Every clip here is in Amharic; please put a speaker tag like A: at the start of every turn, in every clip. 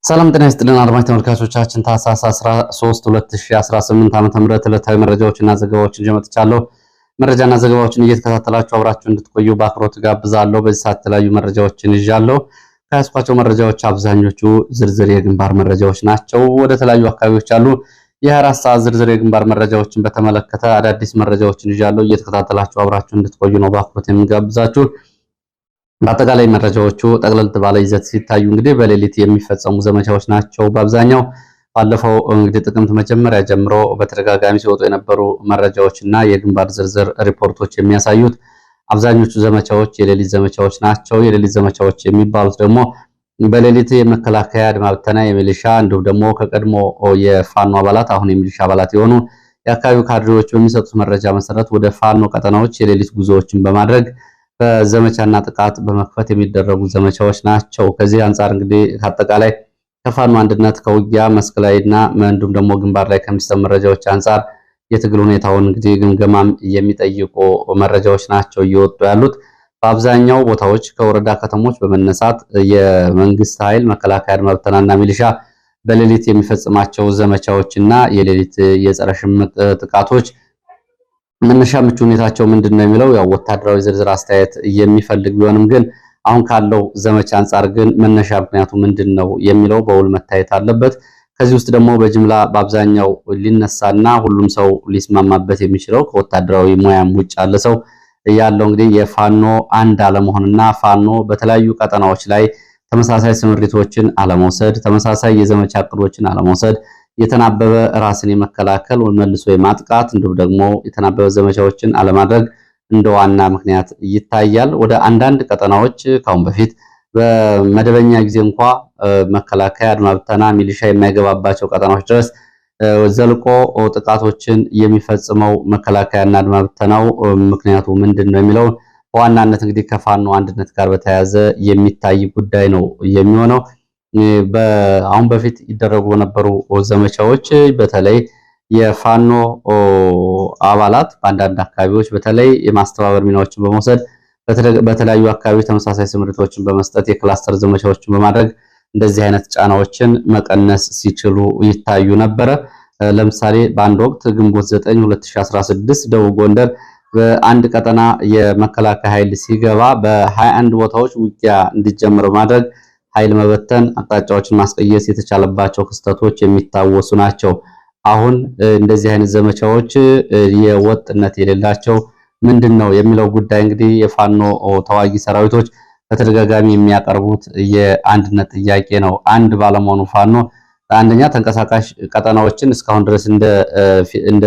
A: ሰላም ጤና ይስጥልን አድማጭ ተመልካቾቻችን ታህሳስ 13 2018 ዓ.ም ዕለታዊ መረጃዎችና ዘገባዎችን ይዤ መጥቻለሁ። መረጃና ዘገባዎችን እየተከታተላችሁ አብራችሁ እንድትቆዩ በአክብሮት ጋብዛለሁ። በዚህ ሰዓት የተለያዩ መረጃዎችን ይዣለሁ። ከያዝኳቸው መረጃዎች አብዛኞቹ ዝርዝር የግንባር መረጃዎች ናቸው። ወደ ተለያዩ አካባቢዎች ያሉ የ24 ሰዓት ዝርዝር የግንባር መረጃዎችን በተመለከተ አዳዲስ መረጃዎችን ይዣለሁ። እየተከታተላችሁ አብራችሁ እንድትቆዩ ነው በአክብሮት የሚጋብዛችሁ። በአጠቃላይ መረጃዎቹ ጠቅለል ባለ ይዘት ሲታዩ እንግዲህ በሌሊት የሚፈጸሙ ዘመቻዎች ናቸው። በአብዛኛው ባለፈው እንግዲህ ጥቅምት መጀመሪያ ጀምሮ በተደጋጋሚ ሲወጡ የነበሩ መረጃዎችና የግንባር ዝርዝር ሪፖርቶች የሚያሳዩት አብዛኞቹ ዘመቻዎች የሌሊት ዘመቻዎች ናቸው። የሌሊት ዘመቻዎች የሚባሉት ደግሞ በሌሊት የመከላከያ አድማ ብተና፣ የሚሊሻ እንዲሁም ደግሞ ከቀድሞ የፋኖ አባላት አሁን የሚሊሻ አባላት የሆኑ የአካባቢው ካድሬዎች በሚሰጡት መረጃ መሰረት ወደ ፋኖ ቀጠናዎች የሌሊት ጉዞዎችን በማድረግ በዘመቻና ጥቃት በመክፈት የሚደረጉ ዘመቻዎች ናቸው። ከዚህ አንጻር እንግዲህ አጠቃላይ ከፋኖ አንድነት ከውጊያ መስክ ላይና እንዲሁም ደግሞ ግንባር ላይ ከሚሰሙ መረጃዎች አንጻር የትግል ሁኔታውን እንግዲህ ግምገማም የሚጠይቁ መረጃዎች ናቸው እየወጡ ያሉት። በአብዛኛው ቦታዎች ከወረዳ ከተሞች በመነሳት የመንግስት ኃይል መከላከያ አድማ ብተናና ሚሊሻ በሌሊት የሚፈጽማቸው ዘመቻዎችና የሌሊት የጸረ ሽምቅ ጥቃቶች መነሻ ምቹ ሁኔታቸው ምንድነው የሚለው ያው ወታደራዊ ዝርዝር አስተያየት የሚፈልግ ቢሆንም ግን አሁን ካለው ዘመቻ አንጻር ግን መነሻ ምክንያቱ ምንድነው የሚለው በውል መታየት አለበት። ከዚህ ውስጥ ደግሞ በጅምላ በአብዛኛው ሊነሳና ሁሉም ሰው ሊስማማበት የሚችለው ከወታደራዊ ሙያም ውጭ ያለ ሰው ያለው እንግዲህ የፋኖ አንድ አለመሆንና ፋኖ በተለያዩ ቀጠናዎች ላይ ተመሳሳይ ስምሪቶችን አለመውሰድ፣ ተመሳሳይ የዘመቻ እቅዶችን አለመውሰድ፣ የተናበበ ራስን የመከላከል መልሶ የማጥቃት እንዲሁም ደግሞ የተናበበ ዘመቻዎችን አለማድረግ እንደ ዋና ምክንያት ይታያል። ወደ አንዳንድ ቀጠናዎች ካሁን በፊት በመደበኛ ጊዜ እንኳ መከላከያ አድማ ብተና ሚሊሻ የማይገባባቸው ቀጠናዎች ድረስ ዘልቆ ጥቃቶችን የሚፈጽመው መከላከያና አድማ ብተናው ምክንያቱ ምንድነው የሚለው በዋናነት እንግዲህ ከፋኖ አንድነት ጋር በተያያዘ የሚታይ ጉዳይ ነው የሚሆነው። አሁን በፊት ይደረጉ በነበሩ ዘመቻዎች በተለይ የፋኖ አባላት በአንዳንድ አካባቢዎች በተለይ የማስተባበር ሚናዎችን በመውሰድ በተለያዩ አካባቢዎች ተመሳሳይ ስምሪቶችን በመስጠት የክላስተር ዘመቻዎችን በማድረግ እንደዚህ አይነት ጫናዎችን መቀነስ ሲችሉ ይታዩ ነበረ። ለምሳሌ በአንድ ወቅት ግንቦት 9 2016 ደቡብ ጎንደር በአንድ ቀጠና የመከላከያ ኃይል ሲገባ በ21 ቦታዎች ውጊያ እንዲጀምር ማድረግ ኃይል መበተን አቅጣጫዎችን ማስቀየስ የተቻለባቸው ክስተቶች የሚታወሱ ናቸው። አሁን እንደዚህ አይነት ዘመቻዎች የወጥነት የሌላቸው ምንድነው የሚለው ጉዳይ እንግዲህ የፋኖ ተዋጊ ሰራዊቶች በተደጋጋሚ የሚያቀርቡት የአንድነት ጥያቄ ነው። አንድ ባለመሆኑ ፋኖ አንደኛ ተንቀሳቃሽ ቀጠናዎችን እስካሁን ድረስ እንደ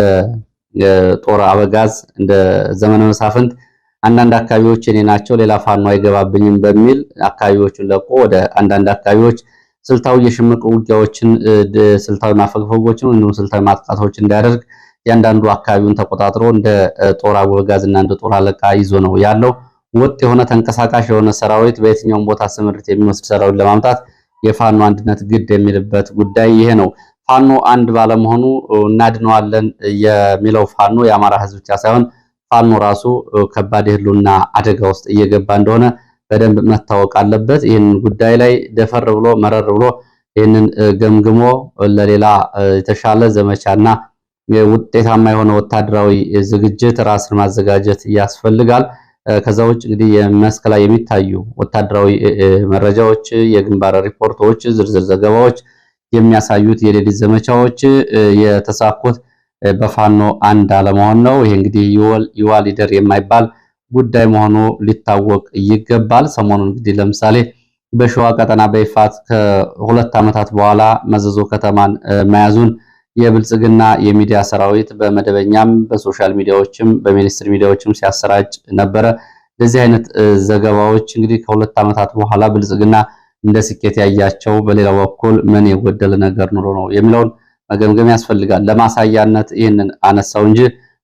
A: ጦር አበጋዝ እንደ ዘመነ መሳፍንት አንዳንድ አካባቢዎች የኔ ናቸው ሌላ ፋኖ አይገባብኝም በሚል አካባቢዎችን ለቆ ወደ አንዳንድ አካባቢዎች ስልታዊ የሽምቅ ውጊያዎችን ስልታዊ ማፈግፈጎችን እንዲሁም ስልታዊ ማጥቃቶችን እንዳያደርግ ያንዳንዱ አካባቢውን ተቆጣጥሮ እንደ ጦር አበጋዝና እንደ ጦር አለቃ ይዞ ነው ያለው። ወጥ የሆነ ተንቀሳቃሽ የሆነ ሰራዊት በየትኛውም ቦታ ስምሪት የሚወስድ ሰራዊት ለማምጣት የፋኖ አንድነት ግድ የሚልበት ጉዳይ ይሄ ነው። ፋኖ አንድ ባለመሆኑ እናድነዋለን የሚለው ፋኖ የአማራ ሕዝብ ብቻ ሳይሆን ፋኖ ራሱ ከባድ የህልውና አደጋ ውስጥ እየገባ እንደሆነ በደንብ መታወቅ አለበት። ይህን ጉዳይ ላይ ደፈር ብሎ መረር ብሎ ይህንን ገምግሞ ለሌላ የተሻለ ዘመቻና ውጤታማ የሆነ ወታደራዊ ዝግጅት ራስን ማዘጋጀት ያስፈልጋል። ከዛ ውጭ እንግዲህ የመስክ ላይ የሚታዩ ወታደራዊ መረጃዎች፣ የግንባር ሪፖርቶች፣ ዝርዝር ዘገባዎች የሚያሳዩት የሌሊት ዘመቻዎች የተሳኩት በፋኖ አንድ አለመሆን ነው። ይሄ እንግዲህ ይዋ ሊደር የማይባል ጉዳይ መሆኑ ሊታወቅ ይገባል። ሰሞኑን እንግዲህ ለምሳሌ በሸዋ ቀጠና በይፋት ከሁለት ዓመታት በኋላ መዘዞ ከተማን መያዙን የብልጽግና የሚዲያ ሰራዊት በመደበኛም በሶሻል ሚዲያዎችም በሚኒስትር ሚዲያዎችም ሲያሰራጭ ነበረ። እንደዚህ አይነት ዘገባዎች እንግዲህ ከሁለት ዓመታት በኋላ ብልጽግና እንደ ስኬት ያያቸው በሌላው በኩል ምን የጎደለ ነገር ኑሮ ነው የሚለውን መገምገም ያስፈልጋል። ለማሳያነት ይህንን አነሳው እንጂ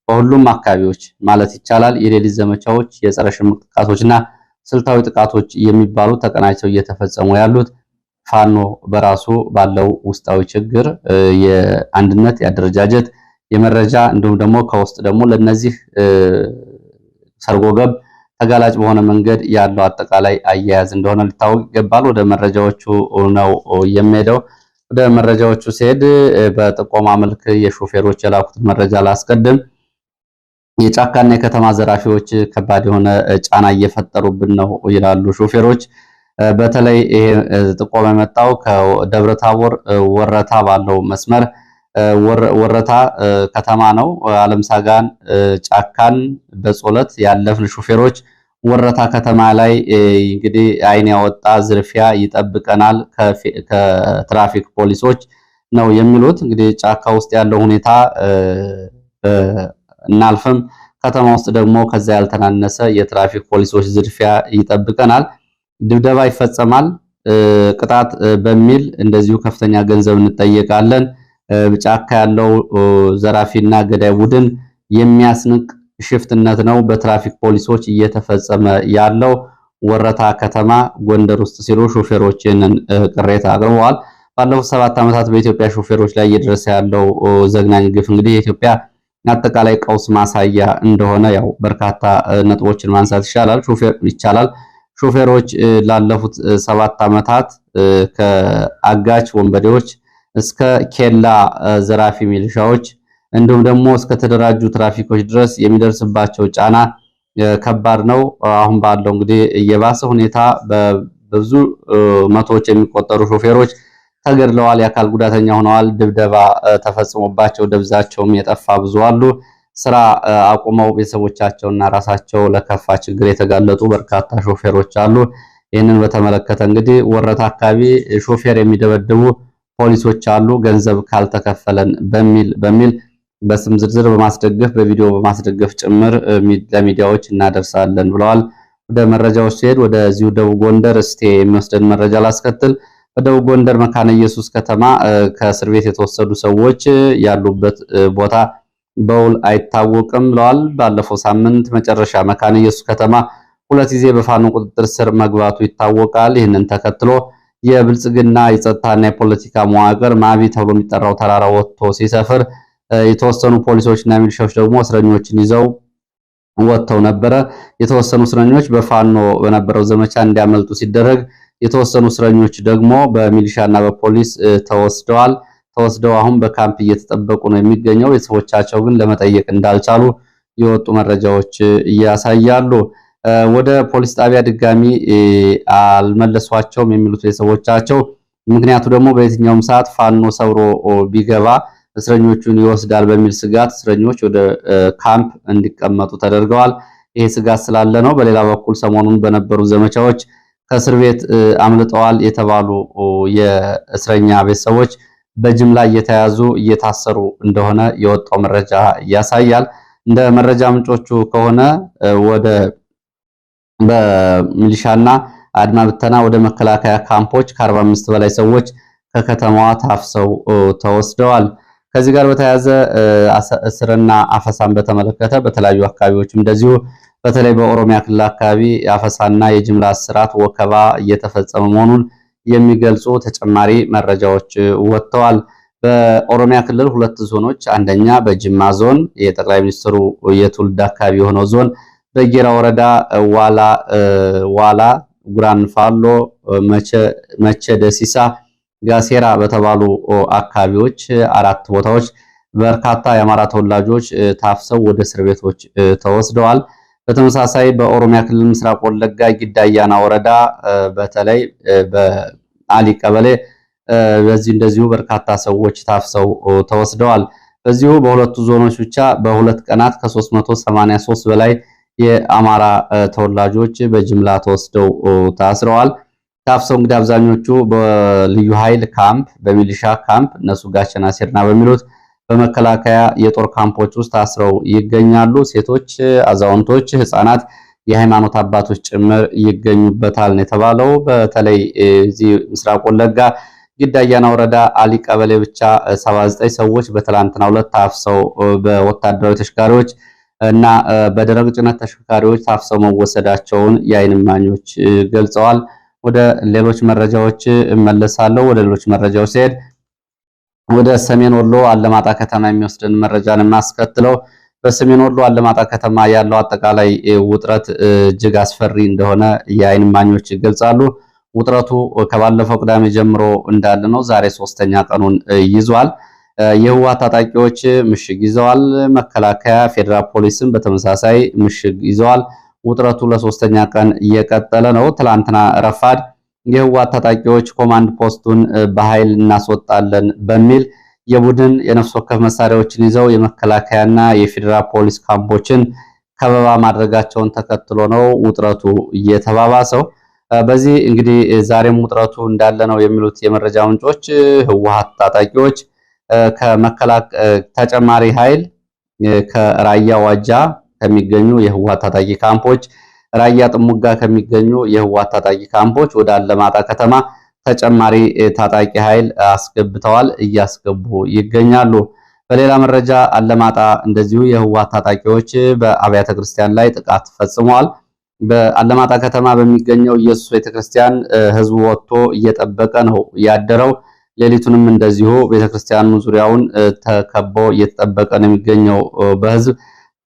A: በሁሉም አካባቢዎች ማለት ይቻላል የሌሊት ዘመቻዎች፣ የጸረ ሽምቅ ጥቃቶችና ስልታዊ ጥቃቶች የሚባሉ ተቀናጅተው እየተፈጸሙ ያሉት ፋኖ በራሱ ባለው ውስጣዊ ችግር የአንድነት፣ የአደረጃጀት፣ የመረጃ እንዲሁም ደግሞ ከውስጥ ደግሞ ለነዚህ ሰርጎ ገብ ተጋላጭ በሆነ መንገድ ያለው አጠቃላይ አያያዝ እንደሆነ ሊታወቅ ይገባል። ወደ መረጃዎቹ ነው የሚሄደው። ወደ መረጃዎቹ ሲሄድ በጥቆማ መልክ የሾፌሮች የላኩትን መረጃ ላስቀድም። የጫካና የከተማ ዘራፊዎች ከባድ የሆነ ጫና እየፈጠሩብን ነው ይላሉ ሾፌሮች። በተለይ ይሄ ጥቆማ የመጣው ከደብረ ታቦር ወረታ ባለው መስመር ወረታ ከተማ ነው። አለም ሳጋን ጫካን በጾለት ያለፍን ሾፌሮች ወረታ ከተማ ላይ እንግዲህ አይን ያወጣ ዝርፊያ ይጠብቀናል ከትራፊክ ፖሊሶች ነው የሚሉት። እንግዲህ ጫካ ውስጥ ያለው ሁኔታ እናልፍም፣ ከተማ ውስጥ ደግሞ ከዛ ያልተናነሰ የትራፊክ ፖሊሶች ዝርፊያ ይጠብቀናል፣ ድብደባ ይፈጸማል፣ ቅጣት በሚል እንደዚሁ ከፍተኛ ገንዘብ እንጠየቃለን። ጫካ ያለው ዘራፊና ገዳይ ቡድን የሚያስንቅ ሽፍትነት ነው በትራፊክ ፖሊሶች እየተፈጸመ ያለው ወረታ ከተማ ጎንደር ውስጥ ሲሉ ሾፌሮችን ቅሬታ አቅርበዋል። ባለፉት 7 ዓመታት በኢትዮጵያ ሾፌሮች ላይ እየደረሰ ያለው ዘግናኝ ግፍ እንግዲህ የኢትዮጵያ አጠቃላይ ቀውስ ማሳያ እንደሆነ ያው በርካታ ነጥቦችን ማንሳት ይቻላል። ሾፌሮች ላለፉት 7 ዓመታት ከአጋች ወንበዴዎች እስከ ኬላ ዘራፊ ሚሊሻዎች እንዲሁም ደግሞ እስከ ተደራጁ ትራፊኮች ድረስ የሚደርስባቸው ጫና ከባድ ነው። አሁን ባለው እንግዲህ የባሰ ሁኔታ በብዙ መቶዎች የሚቆጠሩ ሾፌሮች ተገድለዋል፣ የአካል ጉዳተኛ ሆነዋል፣ ድብደባ ተፈጽሞባቸው ደብዛቸውም የጠፋ ብዙ አሉ። ስራ አቁመው ቤተሰቦቻቸውና ራሳቸው ለከፋ ችግር የተጋለጡ በርካታ ሾፌሮች አሉ። ይህንን በተመለከተ እንግዲህ ወረታ አካባቢ ሾፌር የሚደበድቡ ፖሊሶች አሉ፣ ገንዘብ ካልተከፈለን በሚል በስም ዝርዝር በማስደገፍ በቪዲዮ በማስደገፍ ጭምር ለሚዲያዎች እናደርሳለን ብለዋል። ወደ መረጃዎች ሲሄድ ወደዚሁ ደቡብ ጎንደር እስቴ የሚወስደን መረጃ ላስከትል። በደቡብ ጎንደር መካነ ኢየሱስ ከተማ ከእስር ቤት የተወሰዱ ሰዎች ያሉበት ቦታ በውል አይታወቅም ብለዋል። ባለፈው ሳምንት መጨረሻ መካነ ኢየሱስ ከተማ 2 ጊዜ በፋኖ ቁጥጥር ስር መግባቱ ይታወቃል። ይህንን ተከትሎ የብልጽግና የጸጥታና የፖለቲካ መዋቅር ማቢ ተብሎ የሚጠራው ተራራ ወጥቶ ሲሰፍር የተወሰኑ ፖሊሶችና ሚሊሻዎች ደግሞ እስረኞችን ይዘው ወጥተው ነበረ። የተወሰኑ እስረኞች በፋኖ በነበረው ዘመቻ እንዲያመልጡ ሲደረግ፣ የተወሰኑ እስረኞች ደግሞ በሚሊሻና በፖሊስ ተወስደው አሁን በካምፕ እየተጠበቁ ነው የሚገኘው። ቤተሰቦቻቸው ግን ለመጠየቅ እንዳልቻሉ የወጡ መረጃዎች ያሳያሉ። ወደ ፖሊስ ጣቢያ ድጋሚ አልመለሷቸውም የሚሉት ቤተሰቦቻቸው፣ ምክንያቱ ደግሞ በየትኛውም ሰዓት ፋኖ ሰብሮ ቢገባ እስረኞቹን ይወስዳል በሚል ስጋት እስረኞች ወደ ካምፕ እንዲቀመጡ ተደርገዋል። ይሄ ስጋት ስላለ ነው። በሌላ በኩል ሰሞኑን በነበሩ ዘመቻዎች ከእስር ቤት አምልጠዋል የተባሉ የእስረኛ ቤተሰቦች በጅምላ እየተያዙ እየታሰሩ እንደሆነ የወጣው መረጃ ያሳያል። እንደ መረጃ ምንጮቹ ከሆነ በሚሊሻና አድማ ብተና ወደ መከላከያ ካምፖች ከ45 በላይ ሰዎች ከከተማዋ ታፍሰው ተወስደዋል። ከዚህ ጋር በተያያዘ እስርና አፈሳን በተመለከተ በተለያዩ አካባቢዎችም እንደዚሁ በተለይ በኦሮሚያ ክልል አካባቢ አፈሳና የጅምላ እስራት ወከባ እየተፈጸመ መሆኑን የሚገልጹ ተጨማሪ መረጃዎች ወጥተዋል። በኦሮሚያ ክልል 2 ዞኖች፣ አንደኛ በጅማ ዞን የጠቅላይ ሚኒስትሩ የትውልድ አካባቢ የሆነው ዞን በጌራ ወረዳ ዋላ ጉራንፋሎ፣ መቼ ደሲሳ፣ ጋሴራ በተባሉ አካባቢዎች 4 ቦታዎች በርካታ የአማራ ተወላጆች ታፍሰው ወደ እስር ቤቶች ተወስደዋል። በተመሳሳይ በኦሮሚያ ክልል ምስራቅ ወለጋ ጊዳያና ወረዳ በተለይ በአሊ ቀበሌ በዚህ እንደዚሁ በርካታ ሰዎች ታፍሰው ተወስደዋል። በዚሁ በሁለቱ ዞኖች ብቻ በ2 ቀናት ከ383 በላይ የአማራ ተወላጆች በጅምላ ተወስደው ታስረዋል። ታፍሰው እንግዲህ አብዛኞቹ በልዩ ኃይል ካምፕ፣ በሚሊሻ ካምፕ እነሱ ጋቸና ሴርና በሚሉት በመከላከያ የጦር ካምፖች ውስጥ ታስረው ይገኛሉ። ሴቶች፣ አዛውንቶች፣ ህፃናት፣ የሃይማኖት አባቶች ጭምር ይገኙበታል ነው የተባለው። በተለይ እዚህ ምስራቅ ወለጋ ጊዳያና ወረዳ አሊ ቀበሌ ብቻ 79 ሰዎች በትላንትናው ዕለት ታፍሰው በወታደራዊ ተሽከርካሪዎች እና በደረቅ ጭነት ተሽከርካሪዎች ታፍሰው መወሰዳቸውን የዓይን እማኞች ገልጸዋል። ወደ ሌሎች መረጃዎች እመለሳለሁ። ወደ ሌሎች መረጃዎች ሲሄድ ወደ ሰሜን ወሎ አለማጣ ከተማ የሚወስድን መረጃን የማስከትለው በሰሜን ወሎ አለማጣ ከተማ ያለው አጠቃላይ ውጥረት እጅግ አስፈሪ እንደሆነ የዓይን እማኞች ይገልጻሉ። ውጥረቱ ከባለፈው ቅዳሜ ጀምሮ እንዳለ ነው። ዛሬ ሶስተኛ ቀኑን ይዟል። የህወሓት ታጣቂዎች ምሽግ ይዘዋል። መከላከያ፣ ፌዴራል ፖሊስም በተመሳሳይ ምሽግ ይዘዋል። ውጥረቱ ለሶስተኛ ቀን እየቀጠለ ነው። ትላንትና ረፋድ የህወሓት ታጣቂዎች ኮማንድ ፖስቱን በኃይል እናስወጣለን በሚል የቡድን የነፍስ ወከፍ መሳሪያዎችን ይዘው የመከላከያና የፌዴራል ፖሊስ ካምፖችን ከበባ ማድረጋቸውን ተከትሎ ነው ውጥረቱ እየተባባሰው። በዚህ እንግዲህ ዛሬም ውጥረቱ እንዳለ ነው የሚሉት የመረጃ ምንጮች። ህወሓት ታጣቂዎች ተጨማሪ ኃይል ከራያ ዋጃ ከሚገኙ የህወሓት ታጣቂ ካምፖች፣ ራያ ጥሙጋ ከሚገኙ የህወሓት ታጣቂ ካምፖች ወደ አለማጣ ከተማ ተጨማሪ ታጣቂ ኃይል አስገብተዋል፣ እያስገቡ ይገኛሉ። በሌላ መረጃ አለማጣ እንደዚሁ የህወሓት ታጣቂዎች በአብያተ ክርስቲያን ላይ ጥቃት ፈጽመዋል። በአለማጣ ከተማ በሚገኘው ኢየሱስ ቤተክርስቲያን ህዝቡ ወጥቶ እየጠበቀ ነው ያደረው። ሌሊቱንም እንደዚሁ ቤተክርስቲያኑ ዙሪያውን ተከቦ እየተጠበቀ ነው የሚገኘው በህዝብ።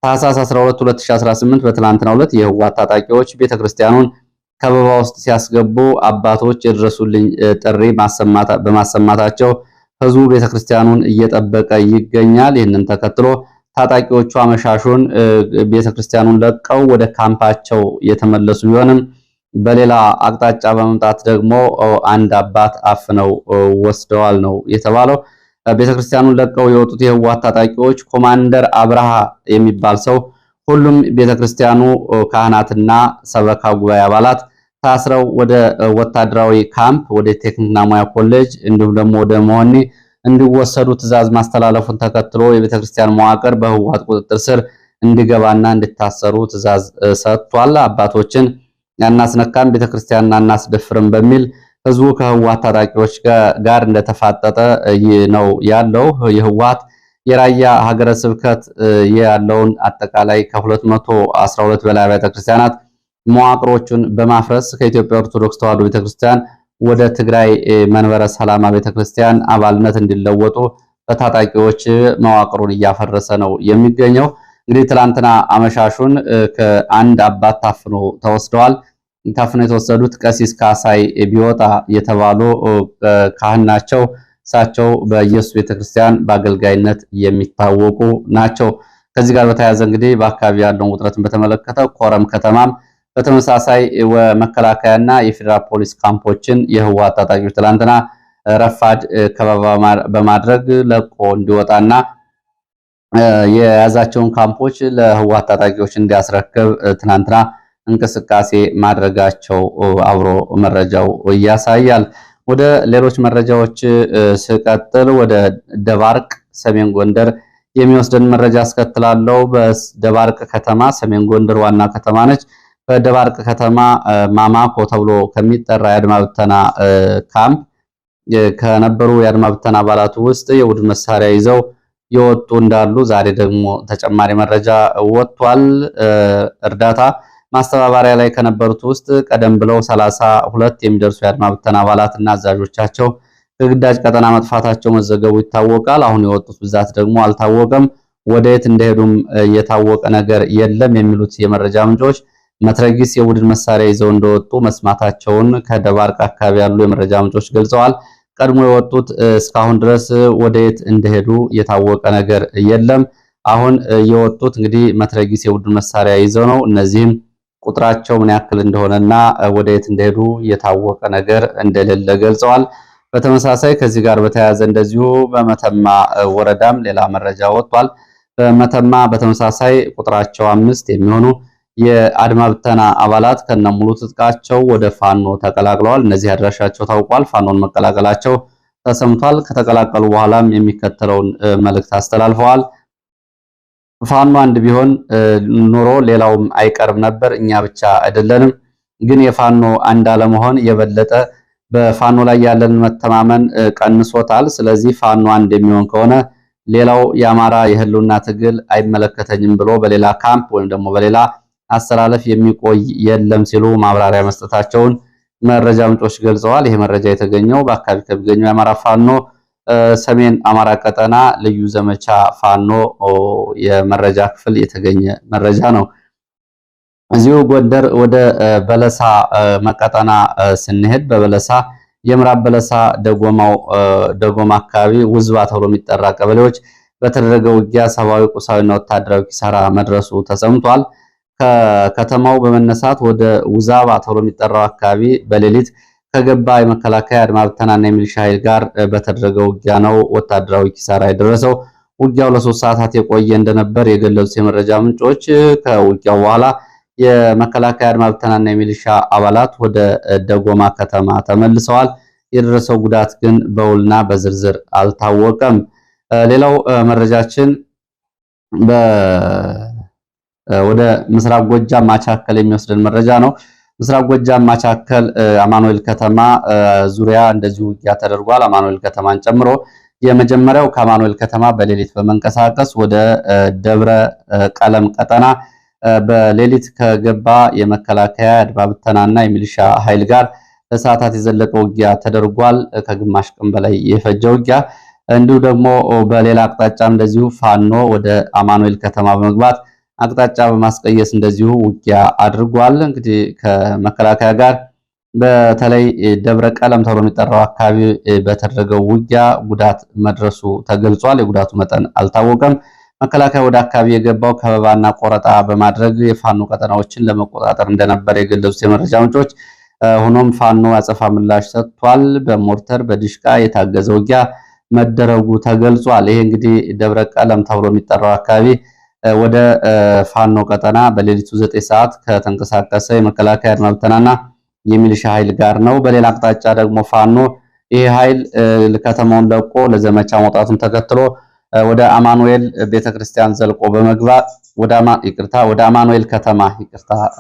A: ታህሳስ 12 2018 በትናንትናው ዕለት የህወሓት ታጣቂዎች ቤተክርስቲያኑን ከበባ ውስጥ ሲያስገቡ አባቶች የድረሱልኝ ጥሪ በማሰማታቸው ህዝቡ ቤተክርስቲያኑን እየጠበቀ ይገኛል። ይህንን ተከትሎ ታጣቂዎቹ አመሻሹን ቤተክርስቲያኑን ለቀው ወደ ካምፓቸው የተመለሱ ቢሆንም በሌላ አቅጣጫ በመምጣት ደግሞ አንድ አባት አፍነው ወስደዋል ነው የተባለው። ቤተክርስቲያኑን ለቀው የወጡት የህወሓት ታጣቂዎች ኮማንደር አብርሃ የሚባል ሰው ሁሉም ቤተክርስቲያኑ ካህናትና ሰበካ ጉባኤ አባላት ታስረው ወደ ወታደራዊ ካምፕ፣ ወደ ቴክኒክና ሙያ ኮሌጅ እንዲሁም ደግሞ ወደ መሆኒ እንዲወሰዱ ትዕዛዝ ማስተላለፉን ተከትሎ የቤተክርስቲያን መዋቅር በህወሓት ቁጥጥር ስር እንዲገባና እንዲታሰሩ ትዕዛዝ ሰጥቷል። አባቶችን ያናስነካም ቤተክርስቲያንን አናስደፍርም በሚል ህዝቡ ከህወሓት ታጣቂዎች ጋር እንደተፋጠጠ ነው ያለው። የህወሓት የራያ ሀገረ ስብከት ያለውን አጠቃላይ ከ212 በላይ ቤተክርስቲያናት መዋቅሮቹን በማፍረስ ከኢትዮጵያ ኦርቶዶክስ ተዋሕዶ ቤተክርስቲያን ወደ ትግራይ መንበረ ሰላማ ቤተክርስቲያን አባልነት እንዲለወጡ በታጣቂዎች መዋቅሩን እያፈረሰ ነው የሚገኘው። እንግዲህ ትላንትና አመሻሹን ከአንድ አባት ታፍኖ ተወስደዋል። ታፍነው የተወሰዱት ቀሲስ ካሳይ ቢወጣ የተባሉ ካህን ናቸው። እሳቸው በኢየሱስ ቤተክርስቲያን በአገልጋይነት የሚታወቁ ናቸው። ከዚህ ጋር በተያያዘ እንግዲህ በአካባቢ ያለውን ውጥረትን በተመለከተ ኮረም ከተማም በተመሳሳይ መከላከያና የፌዴራል ፖሊስ ካምፖችን የህወሓት ታጣቂዎች ትላንትና ረፋድ ከበባ በማድረግ ለቆ እንዲወጣና የያዛቸውን ካምፖች ለህወሓት ታጣቂዎች እንዲያስረክብ ትናንትና እንቅስቃሴ ማድረጋቸው አብሮ መረጃው ያሳያል። ወደ ሌሎች መረጃዎች ስቀጥል ወደ ደባርቅ ሰሜን ጎንደር የሚወስደን መረጃ አስከትላለሁ። በደባርቅ ከተማ ሰሜን ጎንደር ዋና ከተማ ነች። በደባርቅ ከተማ ማማኮ ተብሎ ከሚጠራ የአድማ ብተና ካምፕ ከነበሩ የአድማ ብተና አባላት ውስጥ የቡድን መሳሪያ ይዘው የወጡ እንዳሉ ዛሬ ደግሞ ተጨማሪ መረጃ ወጥቷል። እርዳታ ማስተባበሪያ ላይ ከነበሩት ውስጥ ቀደም ብለው 32 የሚደርሱ የአድማ ብተና አባላትና አዛዦቻቸው ከግዳጅ ቀጠና መጥፋታቸው መዘገቡ ይታወቃል። አሁን የወጡት ብዛት ደግሞ አልታወቀም። ወደየት እንደሄዱም የታወቀ ነገር የለም የሚሉት የመረጃ ምንጮች መትረጊስ የቡድን መሳሪያ ይዘው እንደወጡ መስማታቸውን ከደባርቅ አካባቢ ያሉ የመረጃ ምንጮች ገልጸዋል። ቀድሞ የወጡት እስካሁን ድረስ ወደየት እንደሄዱ የታወቀ ነገር የለም። አሁን የወጡት እንግዲህ መትረጊስ የቡድን መሳሪያ ይዘው ነው። እነዚህም ቁጥራቸው ምን ያክል እንደሆነና ወደየት እንደሄዱ የታወቀ ነገር እንደሌለ ገልጸዋል። በተመሳሳይ ከዚህ ጋር በተያያዘ እንደዚሁ በመተማ ወረዳም ሌላ መረጃ ወጥቷል። በመተማ በተመሳሳይ ቁጥራቸው 5 የሚሆኑ የአድማ ብተና አባላት ከነሙሉ ትጥቃቸው ወደ ፋኖ ተቀላቅለዋል። እነዚህ አድራሻቸው ታውቋል። ፋኖን መቀላቀላቸው ተሰምቷል። ከተቀላቀሉ በኋላም የሚከተለውን መልእክት አስተላልፈዋል። ፋኖ አንድ ቢሆን ኖሮ ሌላውም አይቀርም ነበር። እኛ ብቻ አይደለንም። ግን የፋኖ አንድ አለመሆን የበለጠ በፋኖ ላይ ያለን መተማመን ቀንሶታል። ስለዚህ ፋኖ አንድ የሚሆን ከሆነ ሌላው የአማራ የህልውና ትግል አይመለከተኝም ብሎ በሌላ ካምፕ ወይም ደግሞ በሌላ አሰላለፍ የሚቆይ የለም ሲሉ ማብራሪያ መስጠታቸውን መረጃ ምንጮች ገልጸዋል። ይሄ መረጃ የተገኘው በአካባቢ ከሚገኙ የአማራ ፋኖ ሰሜን አማራ ቀጠና ልዩ ዘመቻ ፋኖ የመረጃ ክፍል የተገኘ መረጃ ነው። እዚሁ ጎንደር ወደ በለሳ መቀጠና ስንሄድ በበለሳ የምዕራብ በለሳ ደጎማ አካባቢ ውዝባ ተብሎ የሚጠራ ቀበሌዎች በተደረገው ውጊያ ሰብአዊ፣ ቁሳዊና ወታደራዊ ኪሳራ መድረሱ ተሰምቷል። ከከተማው በመነሳት ወደ ውዛባ ተብሎ የሚጠራው አካባቢ በሌሊት ከገባ የመከላከያ አድማ ብተናና የሚሊሻ ኃይል ጋር በተደረገው ውጊያ ነው ወታደራዊ ኪሳራ የደረሰው። ውጊያው ለ3 ሰዓታት የቆየ እንደነበር የገለጹት የመረጃ ምንጮች ከውጊያው በኋላ የመከላከያ አድማ ብተናና የሚሊሻ አባላት ወደ ደጎማ ከተማ ተመልሰዋል። የደረሰው ጉዳት ግን በውልና በዝርዝር አልታወቀም። ሌላው መረጃችን ወደ ምስራቅ ጎጃም ማቻከል የሚወስደን መረጃ ነው። ምስራቅ ጎጃም ማቻከል አማኑኤል ከተማ ዙሪያ እንደዚሁ ውጊያ ተደርጓል። አማኑኤል ከተማን ጨምሮ የመጀመሪያው ከአማኑኤል ከተማ በሌሊት በመንቀሳቀስ ወደ ደብረ ቀለም ቀጠና በሌሊት ከገባ የመከላከያ አድማ ብተናና የሚሊሻ ኃይል ጋር ለሰዓታት የዘለቀ ውጊያ ተደርጓል። ከግማሽ ቀን በላይ የፈጀ ውጊያ። እንዲሁ ደግሞ በሌላ አቅጣጫም እንደዚሁ ፋኖ ወደ አማኑኤል ከተማ በመግባት አቅጣጫ በማስቀየስ እንደዚሁ ውጊያ አድርጓል። እንግዲህ ከመከላከያ ጋር በተለይ ደብረ ቀለም ተብሎ የሚጠራው አካባቢ በተደረገው ውጊያ ጉዳት መድረሱ ተገልጿል። የጉዳቱ መጠን አልታወቀም። መከላከያ ወደ አካባቢ የገባው ከበባና ቆረጣ በማድረግ የፋኖ ቀጠናዎችን ለመቆጣጠር እንደነበር የገለጹት የመረጃ ምንጮች፣ ሆኖም ፋኖ አጸፋ ምላሽ ሰጥቷል። በሞርተር በዲሽቃ የታገዘ ውጊያ መደረጉ ተገልጿል። ይሄ እንግዲህ ደብረ ቀለም ተብሎ የሚጠራው አካባቢ ወደ ፋኖ ቀጠና በሌሊቱ 9 ሰዓት ከተንቀሳቀሰ የመከላከያ አድማ ብተናና የሚሊሻ ኃይል ጋር ነው። በሌላ አቅጣጫ ደግሞ ፋኖ ይሄ ኃይል ከተማውን ለቆ ለዘመቻ መውጣቱን ተከትሎ ወደ አማኑኤል ቤተክርስቲያን ዘልቆ በመግባት ወደ አማኑኤል ከተማ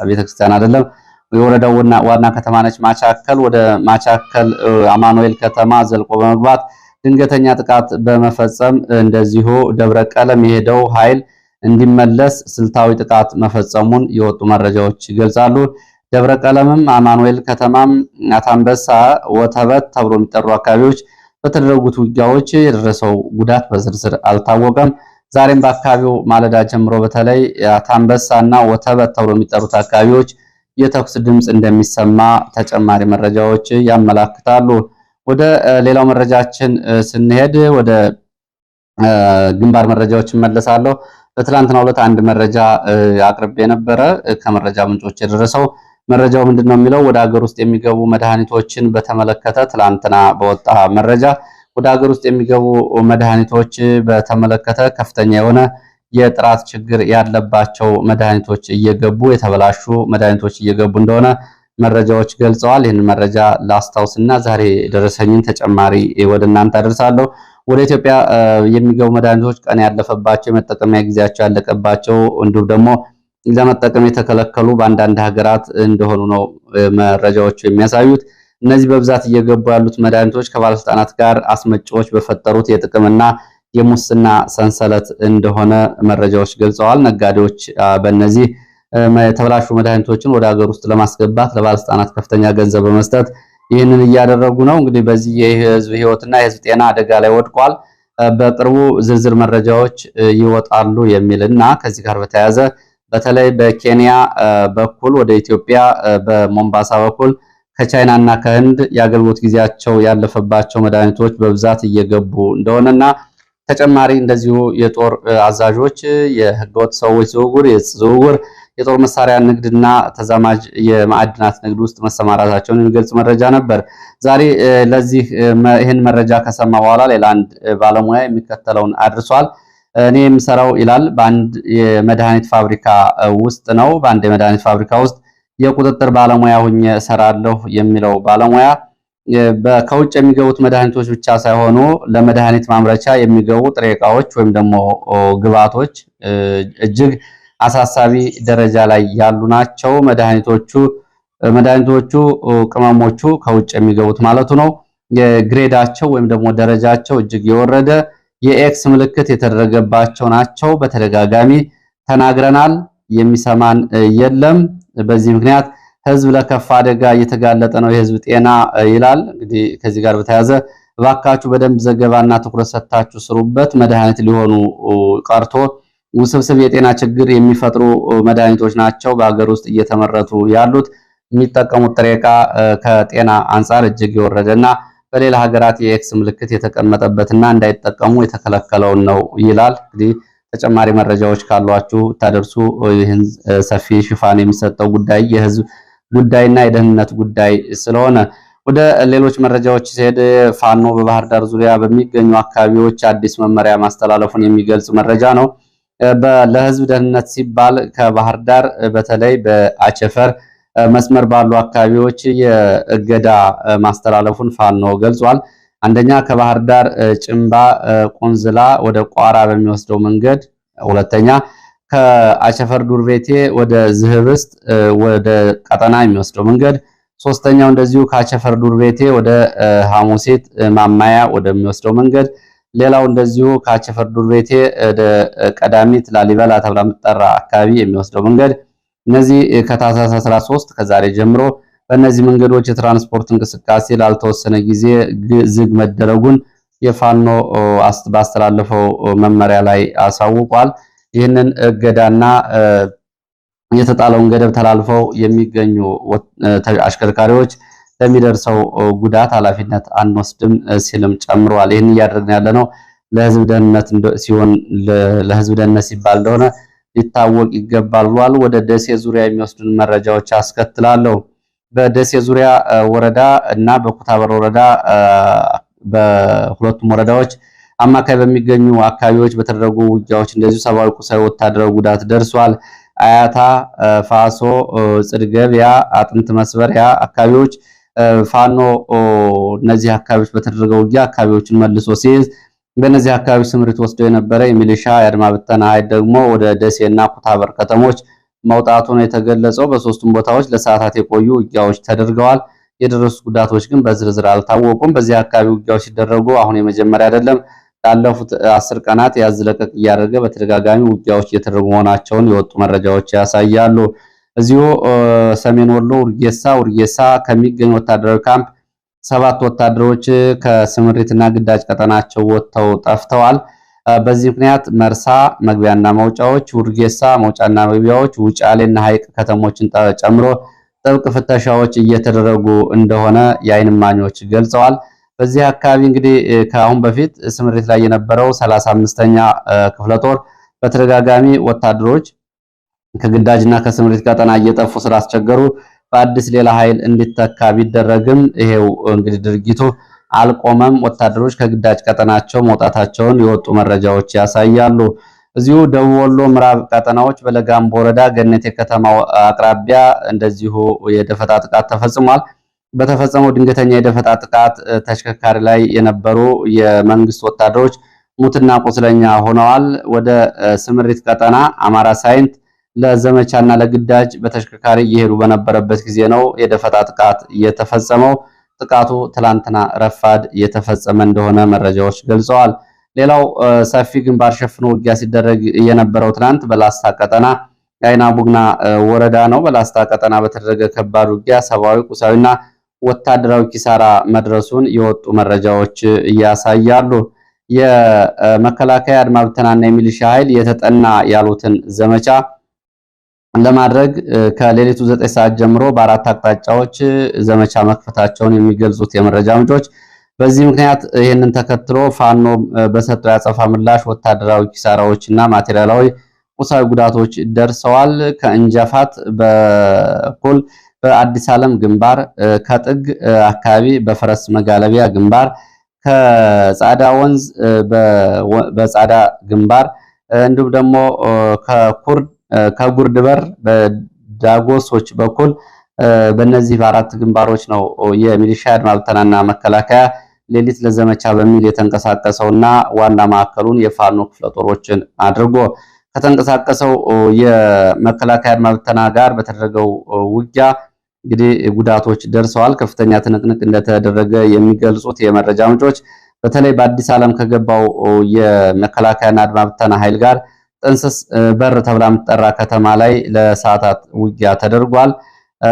A: ቤተክርስቲያን አይደለም የወረዳው ዋና ከተማ ነች ማቻከል። ወደ ማቻከል አማኑኤል ከተማ ዘልቆ በመግባት ድንገተኛ ጥቃት በመፈጸም እንደዚሁ ደብረ ቀለም የሄደው ኃይል እንዲመለስ ስልታዊ ጥቃት መፈጸሙን የወጡ መረጃዎች ይገልጻሉ። ደብረ ቀለምም አማኑኤል ከተማም አታንበሳ፣ ወተበት ተብሎ የሚጠሩ አካባቢዎች በተደረጉት ውጊያዎች የደረሰው ጉዳት በዝርዝር አልታወቀም። ዛሬም በአካባቢው ማለዳ ጀምሮ በተለይ አታንበሳና ወተበት ተብሎ የሚጠሩት አካባቢዎች የተኩስ ድምፅ እንደሚሰማ ተጨማሪ መረጃዎች ያመላክታሉ። ወደ ሌላው መረጃችን ስንሄድ ወደ ግንባር መረጃዎች እመለሳለሁ። በትላንትናው ዕለት አንድ መረጃ አቅርቤ ነበረ። ከመረጃ ምንጮች የደረሰው መረጃው ምንድነው የሚለው ወደ ሀገር ውስጥ የሚገቡ መድኃኒቶችን በተመለከተ ትላንትና በወጣ መረጃ ወደ ሀገር ውስጥ የሚገቡ መድኃኒቶች በተመለከተ ከፍተኛ የሆነ የጥራት ችግር ያለባቸው መድኃኒቶች እየገቡ የተበላሹ መድኃኒቶች እየገቡ እንደሆነ መረጃዎች ገልጸዋል። ይህን መረጃ ላስታውስና ዛሬ ደረሰኝን ተጨማሪ ወደ እናንተ አደርሳለሁ። ወደ ኢትዮጵያ የሚገቡ መድኃኒቶች ቀን ያለፈባቸው፣ የመጠቀሚያ ጊዜያቸው ያለቀባቸው እንዲሁም ደግሞ ለመጠቀም የተከለከሉ በአንዳንድ ሀገራት እንደሆኑ ነው መረጃዎቹ የሚያሳዩት። እነዚህ በብዛት እየገቡ ያሉት መድኃኒቶች ከባለስልጣናት ጋር አስመጪዎች በፈጠሩት የጥቅምና የሙስና ሰንሰለት እንደሆነ መረጃዎች ገልጸዋል። ነጋዴዎች በእነዚህ የተበላሹ መድኃኒቶችን ወደ ሀገር ውስጥ ለማስገባት ለባለስልጣናት ከፍተኛ ገንዘብ በመስጠት ይህንን እያደረጉ ነው። እንግዲህ በዚህ የህዝብ ህይወትና የህዝብ ጤና አደጋ ላይ ወድቋል። በቅርቡ ዝርዝር መረጃዎች ይወጣሉ የሚልና ከዚህ ጋር በተያያዘ በተለይ በኬንያ በኩል ወደ ኢትዮጵያ በሞምባሳ በኩል ከቻይና እና ከህንድ የአገልግሎት ጊዜያቸው ያለፈባቸው መድኃኒቶች በብዛት እየገቡ እንደሆነና ተጨማሪ እንደዚሁ የጦር አዛዦች የህገወጥ ሰዎች ዝውውር፣ የእጽ ዝውውር፣ የጦር መሳሪያ ንግድና ተዛማጅ የማዕድናት ንግድ ውስጥ መሰማራታቸውን የሚገልጽ መረጃ ነበር። ዛሬ ለዚህ ይህን መረጃ ከሰማ በኋላ ሌላ አንድ ባለሙያ የሚከተለውን አድርሷል። እኔ የምሰራው ይላል በአንድ የመድኃኒት ፋብሪካ ውስጥ ነው። በአንድ የመድኃኒት ፋብሪካ ውስጥ የቁጥጥር ባለሙያ ሆኜ እሰራለሁ የሚለው ባለሙያ ከውጭ የሚገቡት መድኃኒቶች ብቻ ሳይሆኑ ለመድኃኒት ማምረቻ የሚገቡ ጥሬ ዕቃዎች ወይም ደግሞ ግብዓቶች እጅግ አሳሳቢ ደረጃ ላይ ያሉ ናቸው። መድኃኒቶቹ ቅመሞቹ ከውጭ የሚገቡት ማለቱ ነው የግሬዳቸው ወይም ደግሞ ደረጃቸው እጅግ የወረደ የኤክስ ምልክት የተደረገባቸው ናቸው። በተደጋጋሚ ተናግረናል፣ የሚሰማን የለም። በዚህ ምክንያት ህዝብ ለከፋ አደጋ እየተጋለጠ ነው የህዝብ ጤና ይላል። እንግዲህ ከዚህ ጋር በተያያዘ እባካችሁ በደንብ ዘገባና ትኩረት ሰጥታችሁ ስሩበት። መድኃኒት ሊሆኑ ቀርቶ ውስብስብ የጤና ችግር የሚፈጥሩ መድኃኒቶች ናቸው በሀገር ውስጥ እየተመረቱ ያሉት። የሚጠቀሙት ጥሬ ዕቃ ከጤና አንጻር እጅግ የወረደና በሌላ ሀገራት የኤክስ ምልክት የተቀመጠበትና እንዳይጠቀሙ የተከለከለውን ነው ይላል። እንግዲህ ተጨማሪ መረጃዎች ካሏችሁ ታደርሱ። ይህን ሰፊ ሽፋን የሚሰጠው ጉዳይ የህዝብ ጉዳይና የደህንነት ጉዳይ ስለሆነ ወደ ሌሎች መረጃዎች ሲሄድ ፋኖ በባህር ዳር ዙሪያ በሚገኙ አካባቢዎች አዲስ መመሪያ ማስተላለፉን የሚገልጽ መረጃ ነው። ለህዝብ ደህንነት ሲባል ከባህር ዳር በተለይ በአቸፈር መስመር ባሉ አካባቢዎች የእገዳ ማስተላለፉን ፋኖ ገልጿል። አንደኛ ከባህር ዳር ጭምባ ቆንዝላ ወደ ቋራ በሚወስደው መንገድ፣ ሁለተኛ ከአቸፈር ዱርቤቴ ወደ ዝህብስት ወደ ቀጠና የሚወስደው መንገድ፣ ሶስተኛው እንደዚሁ ከአቸፈር ዱርቤቴ ወደ ሐሙሴት ማማያ ወደሚወስደው መንገድ፣ ሌላው እንደዚሁ ከአቸፈር ዱርቤቴ ወደ ቀዳሚት ላሊበላ ተብላ የምትጠራ አካባቢ የሚወስደው መንገድ። እነዚህ ከታህሳስ 13 ከዛሬ ጀምሮ በእነዚህ መንገዶች የትራንስፖርት እንቅስቃሴ ላልተወሰነ ጊዜ ዝግ መደረጉን የፋኖ ባስተላለፈው መመሪያ ላይ አሳውቋል። ይህንን እገዳና የተጣለውን ገደብ ተላልፈው የሚገኙ አሽከርካሪዎች ለሚደርሰው ጉዳት ኃላፊነት አንወስድም ሲልም ጨምሯል። ይህን እያደረግን ያለነው ለህዝብ ደህንነት ሲሆን ለህዝብ ደህንነት ሲባል እንደሆነ ሊታወቅ ይገባል ብሏል። ወደ ደሴ ዙሪያ የሚወስዱን መረጃዎች አስከትላለሁ። በደሴ ዙሪያ ወረዳ እና በኩታበር ወረዳ በሁለቱም ወረዳዎች አማካይ በሚገኙ አካባቢዎች በተደረጉ ውጊያዎች እንደዚሁ ሰብአዊ፣ ቁሳዊ፣ ወታደራዊ ጉዳት ደርሷል። አያታ፣ ፋሶ፣ ጽድገቢያ፣ አጥንት መስበሪያ አካባቢዎች ፋኖ እነዚህ አካባቢዎች በተደረገው ውጊያ አካባቢዎችን መልሶ ሲይዝ በእነዚህ አካባቢዎች ስምሪት ወስዶ የነበረ የሚሊሻ የአድማ ብተና ኃይል ደግሞ ወደ ደሴና ኩታበር ከተሞች መውጣቱ ነው የተገለጸው። በሶስቱም ቦታዎች ለሰዓታት የቆዩ ውጊያዎች ተደርገዋል። የደረሱ ጉዳቶች ግን በዝርዝር አልታወቁም። በዚህ አካባቢ ውጊያዎች ሲደረጉ አሁን የመጀመሪያ አይደለም። ላለፉት 10 ቀናት ያዝለቀቅ እያደረገ በተደጋጋሚ ውጊያዎች እየተደረጉ መሆናቸውን የወጡ መረጃዎች ያሳያሉ። እዚሁ ሰሜን ወሎ ውርጌሳ ከሚገኝ ወታደራዊ ካምፕ 7 ወታደሮች ከስምሪትና ግዳጅ ቀጠናቸው ወጥተው ጠፍተዋል። በዚህ ምክንያት መርሳ መግቢያና መውጫዎች፣ ውርጌሳ መውጫና መግቢያዎች፣ ውጫሌና ሐይቅ ከተሞችን ጨምሮ ጥብቅ ፍተሻዎች እየተደረጉ እንደሆነ የዓይን እማኞች ገልጸዋል። በዚህ አካባቢ እንግዲህ ከአሁን በፊት ስምሪት ላይ የነበረው 35ኛ ክፍለ ጦር በተደጋጋሚ ወታደሮች ከግዳጅና ከስምሪት ቀጠና እየጠፉ ስላስቸገሩ በአዲስ ሌላ ኃይል እንዲተካ ቢደረግም ይሄው እንግዲህ ድርጊቱ አልቆመም። ወታደሮች ከግዳጅ ቀጠናቸው መውጣታቸውን የወጡ መረጃዎች ያሳያሉ። እዚሁ ደቡብ ወሎ ምዕራብ ቀጠናዎች በለጋምቦ ወረዳ ገነቴ ከተማው አቅራቢያ እንደዚሁ የደፈጣ ጥቃት ተፈጽሟል። በተፈጸመው ድንገተኛ የደፈጣ ጥቃት ተሽከርካሪ ላይ የነበሩ የመንግስት ወታደሮች ሙትና ቁስለኛ ሆነዋል። ወደ ስምሪት ቀጠና አማራ ሳይንት ለዘመቻና ለግዳጅ በተሽከርካሪ እየሄዱ በነበረበት ጊዜ ነው የደፈጣ ጥቃት የተፈጸመው። ጥቃቱ ትላንትና ረፋድ የተፈጸመ እንደሆነ መረጃዎች ገልጸዋል። ሌላው ሰፊ ግንባር ሸፍኖ ውጊያ ሲደረግ የነበረው ትናንት በላስታ ቀጠና የአይና ቡግና ወረዳ ነው። በላስታ ቀጠና በተደረገ ከባድ ውጊያ ሰብአዊ፣ ቁሳዊና ወታደራዊ ኪሳራ መድረሱን የወጡ መረጃዎች ያሳያሉ። የመከላከያ አድማ ብተናና የሚሊሻ ኃይል የተጠና ያሉትን ዘመቻ ለማድረግ ከሌሊቱ 9 ሰዓት ጀምሮ በአራት አቅጣጫዎች ዘመቻ መክፈታቸውን የሚገልጹት የመረጃ ምንጮች በዚህ ምክንያት ይህንን ተከትሎ ፋኖ በሰጠው ያጸፋ ምላሽ ወታደራዊ ኪሳራዎችና ማቴሪያላዊ ቁሳዊ ጉዳቶች ደርሰዋል። ከእንጀፋት በኩል በአዲስ ዓለም ግንባር፣ ከጥግ አካባቢ በፈረስ መጋለቢያ ግንባር፣ ከጻዳ ወንዝ በጻዳ ግንባር እንዲሁም ደግሞ ከጉርድ በር በዳጎሶች በኩል በእነዚህ በአራት ግንባሮች ነው የሚሊሻ አድማ ብተናና መከላከያ ሌሊት ለዘመቻ በሚል የተንቀሳቀሰውና ዋና ማዕከሉን የፋኖ ክፍለ ጦሮችን አድርጎ ከተንቀሳቀሰው የመከላከያ አድማ ብተና ጋር በተደረገው ውጊያ እንግዲህ ጉዳቶች ደርሰዋል። ከፍተኛ ትንቅንቅ እንደተደረገ የሚገልጹት የመረጃ ምንጮች በተለይ በአዲስ ዓለም ከገባው የመከላከያና አድማ ብተና ኃይል ጋር ጥንስስ በር ተብላ የምትጠራ ከተማ ላይ ለሰዓታት ውጊያ ተደርጓል።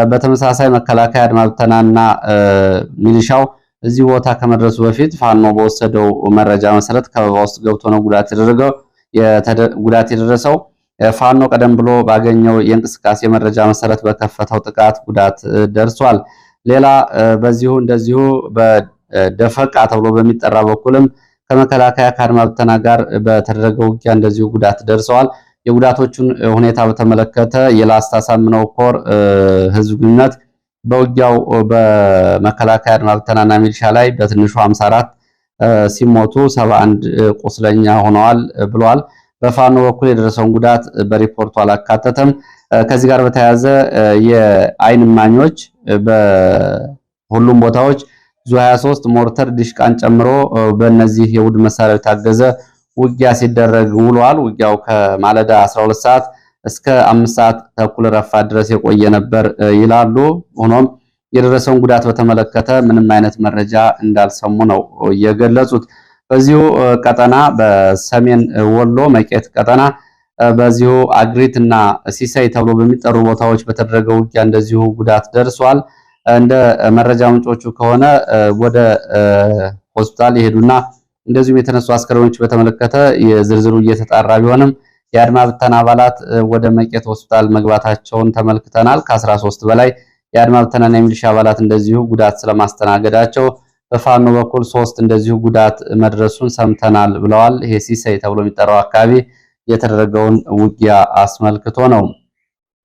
A: በተመሳሳይ መከላከያ አድማ ብተናና ሚሊሻው እዚህ ቦታ ከመድረሱ በፊት ፋኖ በወሰደው መረጃ መሰረት ከበባ ውስጥ ገብቶ ነው ጉዳት የደረሰው። ፋኖ ቀደም ብሎ ባገኘው የእንቅስቃሴ መረጃ መሰረት በከፈተው ጥቃት ጉዳት ደርሷል። ሌላ በዚሁ እንደዚሁ በደፈቃ ተብሎ በሚጠራ በኩልም ከመከላከያ ከአድማ ብተና ጋር በተደረገው ውጊያ እንደዚሁ ጉዳት ደርሰዋል። የጉዳቶቹን ሁኔታ በተመለከተ የላስታ ሳምነው ኮር ህዝብ ግንኙነት በውጊያው በመከላከያ አድማ ብተናና ሚሊሻ ላይ በትንሹ 54 ሲሞቱ 71 ቁስለኛ ሆነዋል ብለዋል። በፋኖ በኩል የደረሰውን ጉዳት በሪፖርቱ አላካተተም። ከዚህ ጋር በተያያዘ የአይን እማኞች በሁሉም ቦታዎች ዙ 23 ሞርተር ዲሽቃን ጨምሮ በእነዚህ የቡድን መሳሪያ የታገዘ ውጊያ ሲደረግ ውሏል። ውጊያው ከማለዳ 12 ሰዓት እስከ 5 ሰዓት ተኩል ረፋት ድረስ የቆየ ነበር ይላሉ። ሆኖም የደረሰውን ጉዳት በተመለከተ ምንም አይነት መረጃ እንዳልሰሙ ነው የገለጹት። በዚሁ ቀጠና በሰሜን ወሎ መቄት ቀጠና በዚሁ አግሪት እና ሲሳይ ተብሎ በሚጠሩ ቦታዎች በተደረገው ውጊያ እንደዚሁ ጉዳት ደርሷል። እንደ መረጃ ምንጮቹ ከሆነ ወደ ሆስፒታል የሄዱና እንደዚሁም የተነሱ አስከሬኖች በተመለከተ የዝርዝሩ እየተጣራ ቢሆንም የአድማ ብተና አባላት ወደ መቄት ሆስፒታል መግባታቸውን ተመልክተናል። ከ13 በላይ የአድማ ብተናና የሚሊሻ አባላት እንደዚሁ ጉዳት ስለማስተናገዳቸው በፋኖ በኩል 3 እንደዚሁ ጉዳት መድረሱን ሰምተናል ብለዋል። ይሄ ሲሳይ ተብሎ የሚጠራው አካባቢ የተደረገውን ውጊያ አስመልክቶ ነው።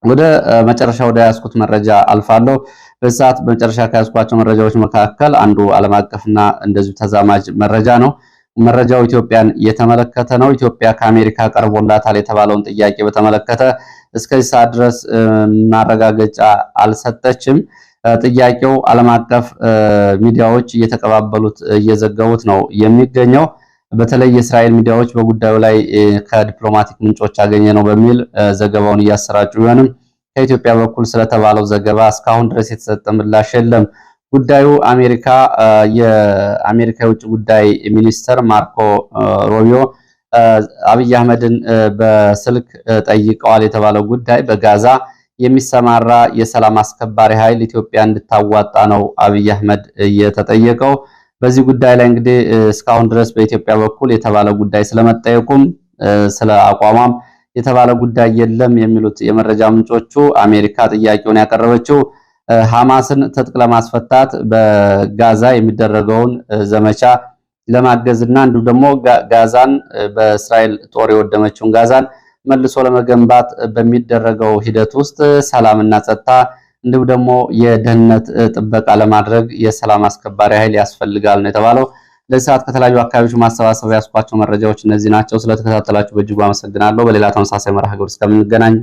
A: ወደ መጨረሻ ወደ ያስኩት መረጃ አልፋለሁ። በሰዓት በመጨረሻ ከያስኳቸው መረጃዎች መካከል አንዱ ዓለም አቀፍና እንደዚሁ ተዛማጅ መረጃ ነው። መረጃው ኢትዮጵያን የተመለከተ ነው። ኢትዮጵያ ከአሜሪካ ቀርቦላታል የተባለውን ጥያቄ በተመለከተ እስከዚህ ሰዓት ድረስ ማረጋገጫ አልሰጠችም። ጥያቄው ዓለም አቀፍ ሚዲያዎች እየተቀባበሉት እየዘገቡት ነው የሚገኘው። በተለይ የእስራኤል ሚዲያዎች በጉዳዩ ላይ ከዲፕሎማቲክ ምንጮች ያገኘ ነው በሚል ዘገባውን እያሰራጩ ቢሆንም ከኢትዮጵያ በኩል ስለተባለው ዘገባ እስካሁን ድረስ የተሰጠ ምላሽ የለም። ጉዳዩ የአሜሪካ የውጭ ጉዳይ ሚኒስተር ማርኮ ሩቢዮ አብይ አህመድን በስልክ ጠይቀዋል የተባለው ጉዳይ በጋዛ የሚሰማራ የሰላም አስከባሪ ኃይል ኢትዮጵያ እንድታዋጣ ነው አብይ አህመድ የተጠየቀው። በዚህ ጉዳይ ላይ እንግዲህ እስካሁን ድረስ በኢትዮጵያ በኩል የተባለ ጉዳይ ስለመጠየቁም ስለ አቋሟም የተባለ ጉዳይ የለም የሚሉት የመረጃ ምንጮቹ አሜሪካ ጥያቄውን ያቀረበችው ሐማስን ትጥቅ ለማስፈታት በጋዛ የሚደረገውን ዘመቻ ለማገዝና እንዲሁም ደግሞ ጋዛን በእስራኤል ጦር የወደመችውን ጋዛን መልሶ ለመገንባት በሚደረገው ሂደት ውስጥ ሰላምና ጸጥታ እንዲሁም ደግሞ የደህንነት ጥበቃ ለማድረግ የሰላም አስከባሪ ኃይል ያስፈልጋል ነው የተባለው። ለዚህ ሰዓት ከተለያዩ አካባቢዎች ማሰባሰብ ያስኳቸው መረጃዎች እነዚህ ናቸው። ስለተከታተላችሁ በእጅጉ አመሰግናለሁ። በሌላ ተመሳሳይ መርሃ ግብር እስከምንገናኝ